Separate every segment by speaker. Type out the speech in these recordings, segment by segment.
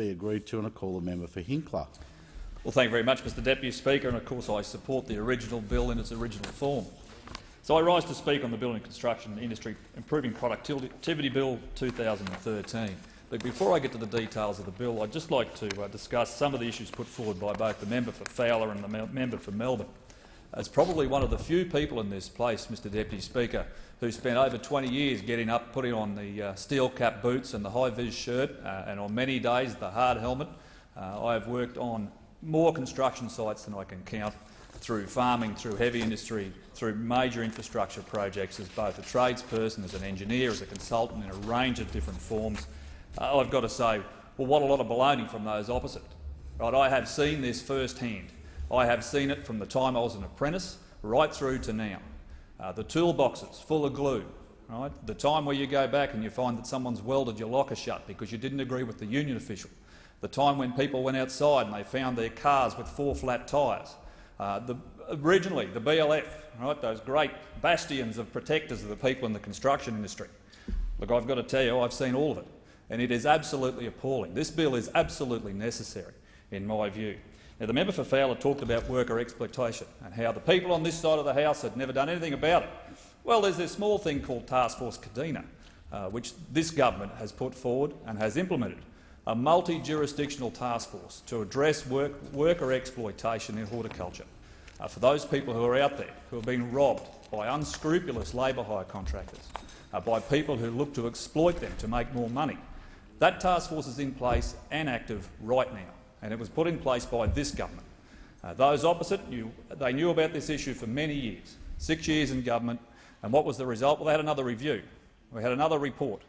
Speaker 1: Be agreed to, and I call the member for Hinkler.
Speaker 2: Well, thank you very much, Mr Deputy Speaker, and of course I support the original bill in its original form. So I rise to speak on the Building and Construction Industry Improving Productivity Bill 2013. But before I get to the details of the bill, I'd just like to discuss some of the issues put forward by both the member for Fowler and the member for Melbourne. As probably one of the few people in this place, Mr Deputy Speaker, who spent over 20 years getting up, putting on the steel-cap boots and the high-vis shirt, and on many days the hard helmet. I have worked on more construction sites than I can count, through farming, through heavy industry, through major infrastructure projects, as both a tradesperson, as an engineer, as a consultant in a range of different forms. I've got to say, well, what a lot of baloney from those opposite. Right, I have seen this firsthand. I have seen it from the time I was an apprentice right through to now. The toolboxes full of glue, right? The time where you go back and you find that someone's welded your locker shut because you didn't agree with the union official. The time when people went outside and they found their cars with 4 flat tyres. Originally, the BLF, right, those great bastions of protectors of the people in the construction industry. Look, I've got to tell you, I've seen all of it, and it is absolutely appalling. This bill is absolutely necessary, in my view. Now, the member for Fowler talked about worker exploitation and how the people on this side of the House had never done anything about it. Well, there's this small thing called Task Force Kadina, which this government has put forward and has implemented, a multi-jurisdictional task force to address worker exploitation in horticulture. For those people who are out there who have been robbed by unscrupulous labour hire contractors, by people who look to exploit them to make more money. That task force is in place and active right now, and it was put in place by this government. Those opposite, they knew about this issue for many years, 6 years in government, and what was the result? Well, they had another review. We had another report.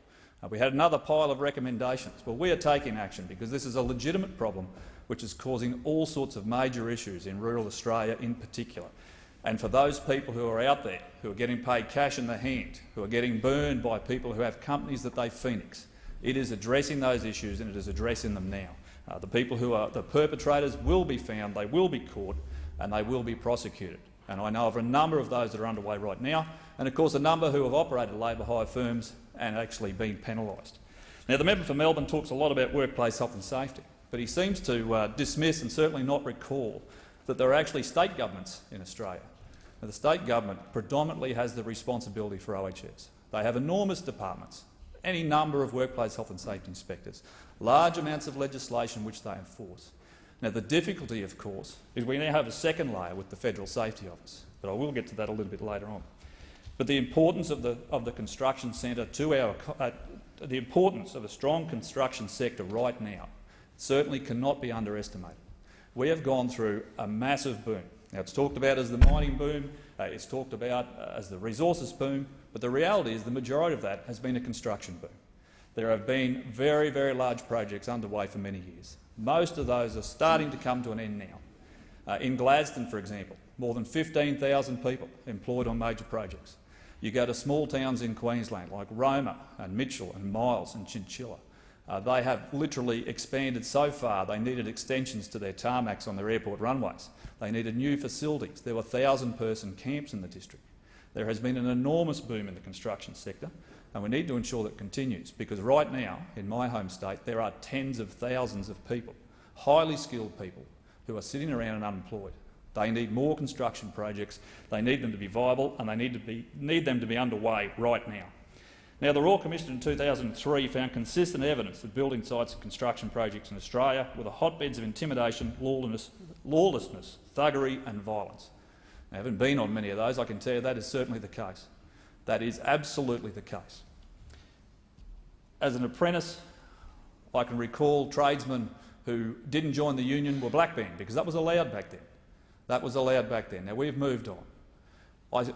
Speaker 2: We had another pile of recommendations. Well, we are taking action because this is a legitimate problem which is causing all sorts of major issues in rural Australia in particular. And for those people who are out there, who are getting paid cash in the hand, who are getting burned by people who have companies that they phoenix, it is addressing those issues, and it is addressing them now. The people who are the perpetrators will be found, they will be caught, and they will be prosecuted. And I know of a number of those that are underway right now, and of course a number who have operated labour hire firms and actually been penalised. Now, the member for Melbourne talks a lot about workplace health and safety, but he seems to dismiss and certainly not recall that there are actually state governments in Australia. Now, the state government predominantly has the responsibility for OHS. They have enormous departments, any number of workplace health and safety inspectors, large amounts of legislation which they enforce. Now, the difficulty, of course, is we now have a second layer with the Federal Safety Office, but I will get to that a little bit later on. But the importance of the construction centre to the importance of a strong construction sector right now certainly cannot be underestimated. We have gone through a massive boom. Now, it's talked about as the mining boom, it's talked about as the resources boom, but the reality is the majority of that has been a construction boom. There have been very, very large projects underway for many years. Most of those are starting to come to an end now. In Gladstone, for example, more than 15,000 people employed on major projects. You go to small towns in Queensland like Roma and Mitchell and Miles and Chinchilla. They have literally expanded so far they needed extensions to their tarmacs on their airport runways. They needed new facilities. There were 1,000-person camps in the district. There has been an enormous boom in the construction sector, and we need to ensure that it continues, because right now, in my home state, there are tens of thousands of people, highly skilled people, who are sitting around and unemployed. They need more construction projects, they need them to be viable, and they need them to be underway right now. Now, the Royal Commission in 2003 found consistent evidence that building sites and construction projects in Australia were the hotbeds of intimidation, lawlessness, thuggery and violence. I haven't been on many of those. I can tell you that is certainly the case. That is absolutely the case. As an apprentice, I can recall tradesmen who didn't join the union were blackbanned because that was allowed back then. That was allowed back then. Now, we've moved on.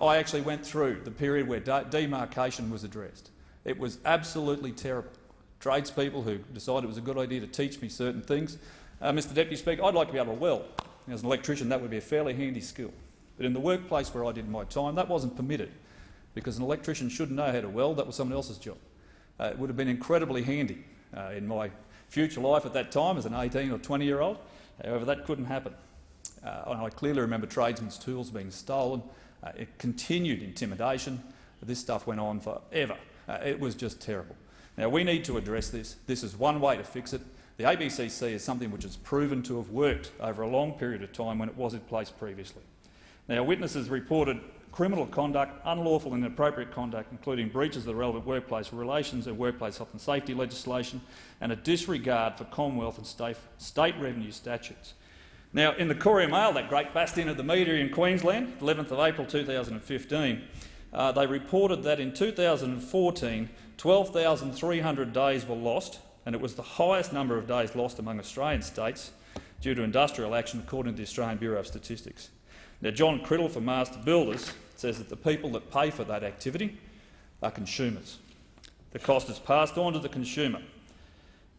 Speaker 2: I actually went through the period where demarcation was addressed. It was absolutely terrible. Tradespeople who decided it was a good idea to teach me certain things. Mr Deputy Speaker, I'd like to be able to weld. As an electrician, that would be a fairly handy skill. But in the workplace where I did my time, that wasn't permitted, because an electrician shouldn't know how to weld. That was someone else's job. It would have been incredibly handy in my future life at that time as an 18 or 20-year-old. However, that couldn't happen. And I clearly remember tradesmen's tools being stolen. It continued intimidation. This stuff went on forever. It was just terrible. Now, we need to address this. This is one way to fix it. The ABCC is something which has proven to have worked over a long period of time when it was in place previously. Now, witnesses reported criminal conduct, unlawful and inappropriate conduct, including breaches of the relevant workplace relations and workplace health and safety legislation, and a disregard for Commonwealth and state revenue statutes. Now, in the Courier Mail, that great bastion of the media in Queensland, 11th of April 2015, they reported that in 2014, 12,300 days were lost, and it was the highest number of days lost among Australian states due to industrial action, according to the Australian Bureau of Statistics. Now, John Criddle from Master Builders says that the people that pay for that activity are consumers. The cost is passed on to the consumer.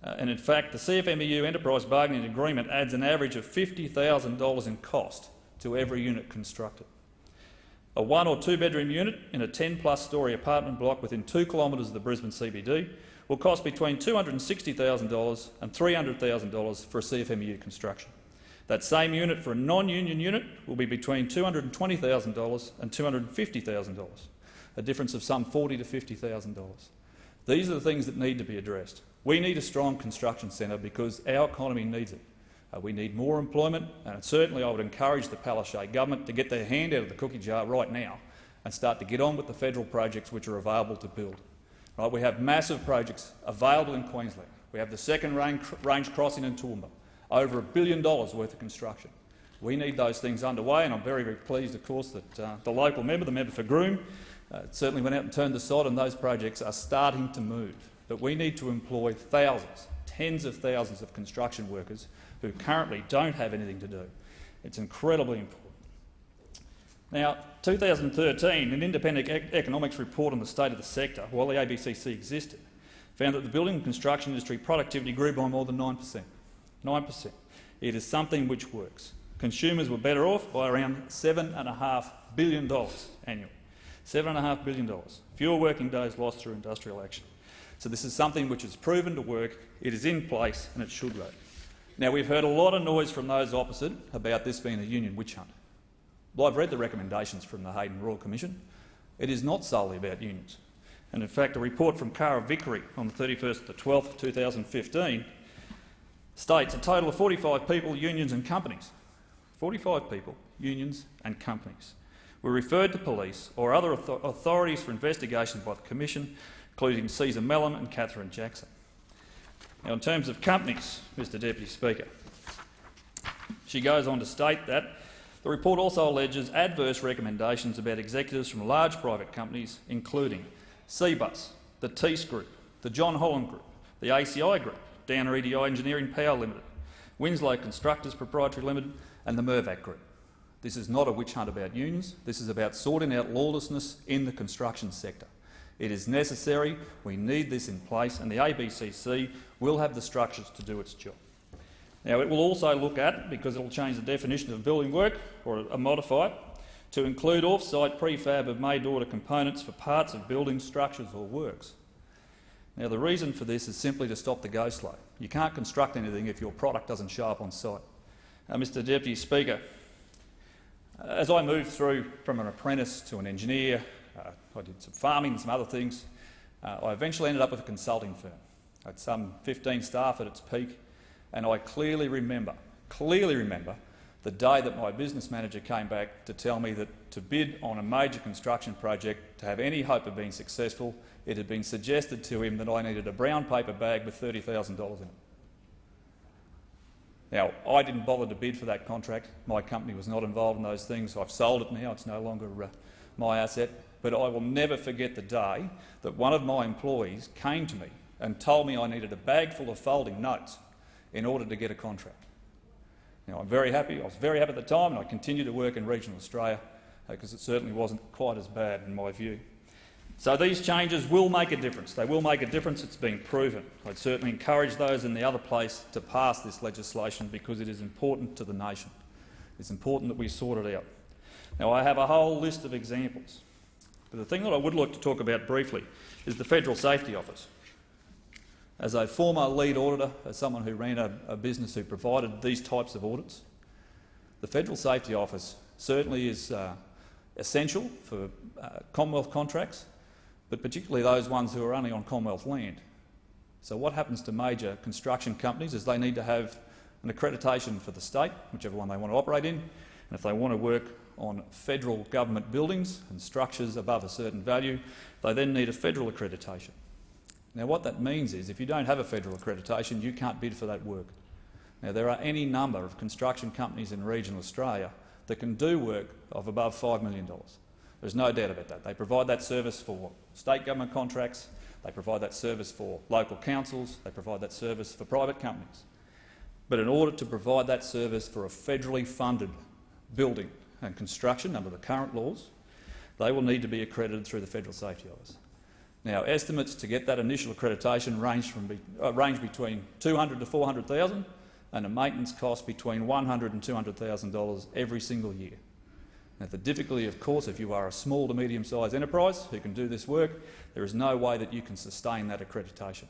Speaker 2: And in fact, the CFMEU Enterprise Bargaining Agreement adds an average of $50,000 in cost to every unit constructed. A 1 or 2 bedroom unit in a 10+ storey apartment block within 2 kilometres of the Brisbane CBD will cost between $260,000 and $300,000 for a CFMEU construction. That same unit for a non-union unit will be between $220,000 and $250,000, a difference of some $40,000 to $50,000. These are the things that need to be addressed. We need a strong construction centre because our economy needs it. We need more employment, and certainly I would encourage the Palaszczuk government to get their hand out of the cookie jar right now and start to get on with the federal projects which are available to build. Right, we have massive projects available in Queensland. We have the second range crossing in Toowoomba, over $1 billion worth of construction. We need those things underway, and I'm very, very pleased, of course, that the local member, the member for Groom, certainly went out and turned the sod, and those projects are starting to move. But we need to employ thousands, tens of thousands of construction workers who currently don't have anything to do. It's incredibly important. Now, 2013, an independent economics report on the state of the sector, while the ABCC existed, found that the building and construction industry productivity grew by more than 9%. 9%. It is something which works. Consumers were better off by around $7.5 billion annually. $7.5 billion. Fewer working days lost through industrial action. So this is something which is proven to work, it is in place, and it should work. Now, we've heard a lot of noise from those opposite about this being a union witch hunt. Well, I've read the recommendations from the Hayden Royal Commission. It is not solely about unions. And in fact, a report from Cara Vickery on the 31st of the 12th of 2015 states a total of 45 people, unions and companies. 45 people, unions and companies were referred to police or other authorities for investigation by the Commission, including Caesar Mellon and Catherine Jackson. Now, in terms of companies, Mr Deputy Speaker, she goes on to state that the report also alleges adverse recommendations about executives from large private companies, including Cbus, the Thiess Group, the John Holland Group, the ACI Group, Downer EDI Engineering Power Limited, Winslow Constructors Proprietary Limited and the Mirvac Group. This is not a witch hunt about unions. This is about sorting out lawlessness in the construction sector. It is necessary, we need this in place, and the ABCC will have the structures to do its job. Now, it will also look at, because it will change the definition of building work, or modify it, to include off-site prefab of made-to-order components for parts of building structures or works. Now, the reason for this is simply to stop the go-slow. You can't construct anything if your product doesn't show up on site. Mr Deputy Speaker, as I moved through from an apprentice to an engineer, I did some farming and some other things. I eventually ended up with a consulting firm. I had some 15 staff at its peak, and I clearly remember the day that my business manager came back to tell me that to bid on a major construction project, to have any hope of being successful, it had been suggested to him that I needed a brown paper bag with $30,000 in it. Now, I didn't bother to bid for that contract. My company was not involved in those things. I've sold it now. It's no longer my asset. But I will never forget the day that one of my employees came to me and told me I needed a bag full of folding notes in order to get a contract. Now, I'm very happy. I was very happy at the time, and I continue to work in regional Australia because it certainly wasn't quite as bad in my view. So these changes will make a difference. They will make a difference. It's been proven. I'd certainly encourage those in the other place to pass this legislation because it is important to the nation. It's important that we sort it out. Now, I have a whole list of examples. But the thing that I would like to talk about briefly is the Federal Safety Office. As a former lead auditor, as someone who ran a business who provided these types of audits, the Federal Safety Office certainly is essential for Commonwealth contracts, but particularly those ones who are only on Commonwealth land. So what happens to major construction companies is they need to have an accreditation for the state, whichever one they want to operate in, and if they want to work on federal government buildings and structures above a certain value, they then need a federal accreditation. Now what that means is if you don't have a federal accreditation, you can't bid for that work. Now there are any number of construction companies in regional Australia that can do work of above $5 million. There's no doubt about that. They provide that service for state government contracts, they provide that service for local councils, they provide that service for private companies. But in order to provide that service for a federally funded building and construction under the current laws, they will need to be accredited through the Federal Safety Office. Now, estimates to get that initial accreditation range between $200,000 to $400,000 and a maintenance cost between $100,000 and $200,000 every single year. Now, the difficulty, of course, if you are a small to medium-sized enterprise who can do this work, there is no way that you can sustain that accreditation.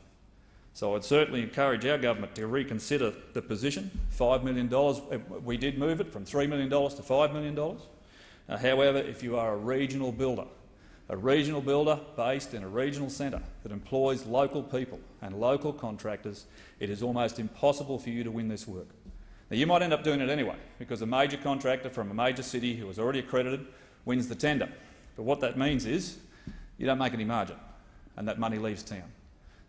Speaker 2: So I'd certainly encourage our government to reconsider the position. $5 million, we did move it from $3 million to $5 million. However, if you are a regional builder based in a regional centre that employs local people and local contractors, it is almost impossible for you to win this work. Now, you might end up doing it anyway, because a major contractor from a major city who is already accredited wins the tender. But what that means is you don't make any margin, and that money leaves town.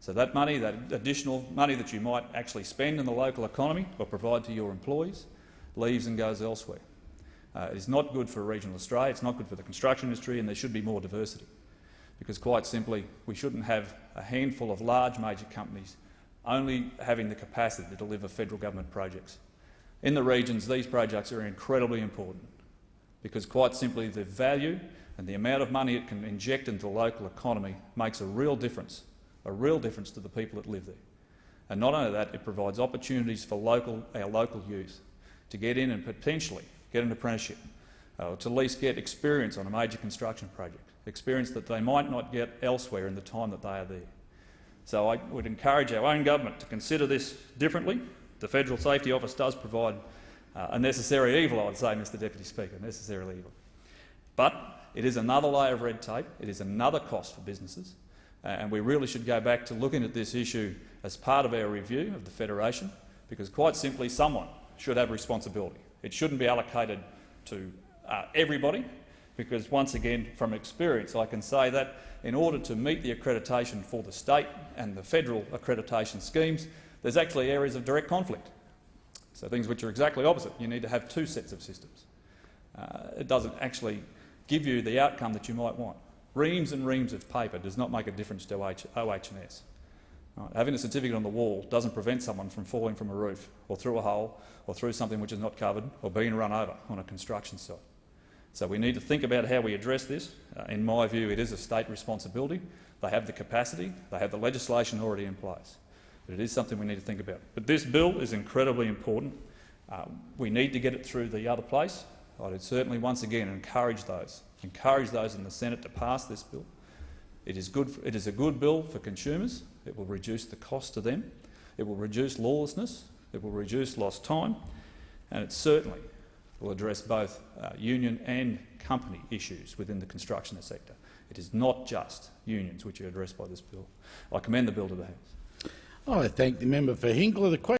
Speaker 2: So that money, that additional money that you might actually spend in the local economy or provide to your employees, leaves and goes elsewhere. It is not good for regional Australia, it's not good for the construction industry, and there should be more diversity. Because quite simply, we shouldn't have a handful of large major companies only having the capacity to deliver federal government projects. In the regions, these projects are incredibly important because quite simply the value and the amount of money it can inject into the local economy makes a real difference to the people that live there. And not only that, it provides opportunities for our local youth to get in and potentially get an apprenticeship, to at least get experience on a major construction project, experience that they might not get elsewhere in the time that they are there. So I would encourage our own government to consider this differently. The Federal Safety Office does provide a necessary evil, I would say, Mr Deputy Speaker, necessarily evil. But it is another layer of red tape, it is another cost for businesses, and we really should go back to looking at this issue as part of our review of the Federation, because quite simply someone should have responsibility. It shouldn't be allocated to everybody, because once again, from experience, I can say that in order to meet the accreditation for the state and the federal accreditation schemes, there's actually areas of direct conflict. So things which are exactly opposite. You need to have two sets of systems. It doesn't actually give you the outcome that you might want. Reams and reams of paper does not make a difference to OH&S. Right. Having a certificate on the wall doesn't prevent someone from falling from a roof or through a hole or through something which is not covered or being run over on a construction site. So we need to think about how we address this. In my view, it is a state responsibility. They have the capacity, they have the legislation already in place. But it is something we need to think about. But this bill is incredibly important. We need to get it through the other place. I would certainly once again encourage those in the Senate to pass this bill. It is a good bill for consumers. It will reduce the cost to them. It will reduce lawlessness. It will reduce lost time. And it certainly will address both union and company issues within the construction sector. It is not just unions which are addressed by this bill. I commend the bill to the House.
Speaker 1: I thank the member for Hinkler. The question